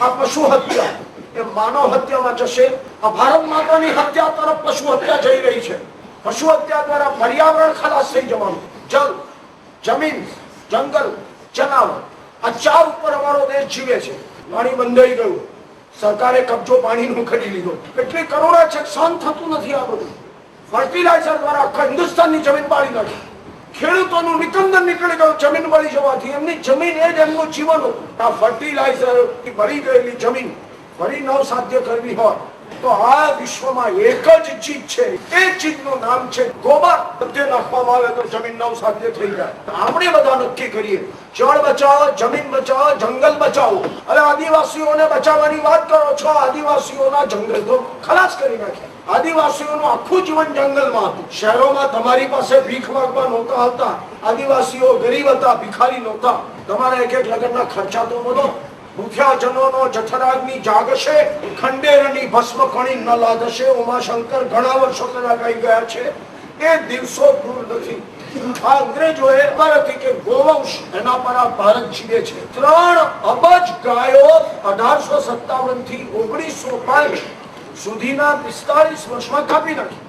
આ પશુ હત્યા એ માનવ હત્યામાં જશે। આ ભારત માતાની હત્યા તરફ પશુ હત્યા જઈ રહી છે। પશુ હત્યા દ્વારા પર્યાવરણ ખલાસ થઈ જવાનું। જલ, જમીન, જંગલ, જનાવર આ ચાર ઉપર અમારો દેશ જીવે છે। પાણી બંધાઈ ગયું, સરકારે કબજો પાણીનો કરી લીધો। કેટલી કરુણા છે, સહન થતું નથી આ બધું। ફર્ટિલાઇઝર દ્વારા આખા હિન્દુસ્તાનની જમીન બાળી નાખી। ખેડૂતોનું નિકંદન નીકળી ગયું જમીન બળી જવાથી। એમની જમીન એ જ એમનું જીવન હતું। આ ફર્ટિલાઇઝર બળી ગયેલી જમીન ફરી નવ સાધ્ય કરવી હોય તો આ વિશ્વમાં એક જ ચીજ છે, એ ચીજનું નામ છે ગોબર। બધે નાખવામાં આવે તો જમીન નવ સાધ્ય થઈ જાય। આપણે બધા નક્કી કરીએ, જળ બચાવો, જમીન બચાવો, જંગલ બચાવો। અરે આદિવાસીઓને બચાવવાની વાત કરો છો, આદિવાસીઓના જંગલ તો ખલાસ કરી નાખ્યા। આદિવાસીઓનું આખું જીવન જંગલમાં હતું। શહેરોમાં તમારી પાસે ભીખ માંગવા નહોતા આવતા। આદિવાસીઓ ગરીબ હતા, ભિખારી નહોતા। તમારા એક એક લગ્નના ખર્ચા તો બધો મુખ્યાજનોનો જઠરાગ્નિ જાગશે, ખંડેરની ભસ્મ કણી ન લાદશે। ઉમાશંકર ઘણા વર્ષો પહેલા કહી ગયા છે, એ દિવસો દૂર નથી। આ અંગ્રેજોએ ભારતી કે ગોવંશ એના પર આ ભારત જીવે છે। 3 અબજ ગાયો 1857 થી 1905 સુધીના 45 વર્ષમાં કાપી નાખી।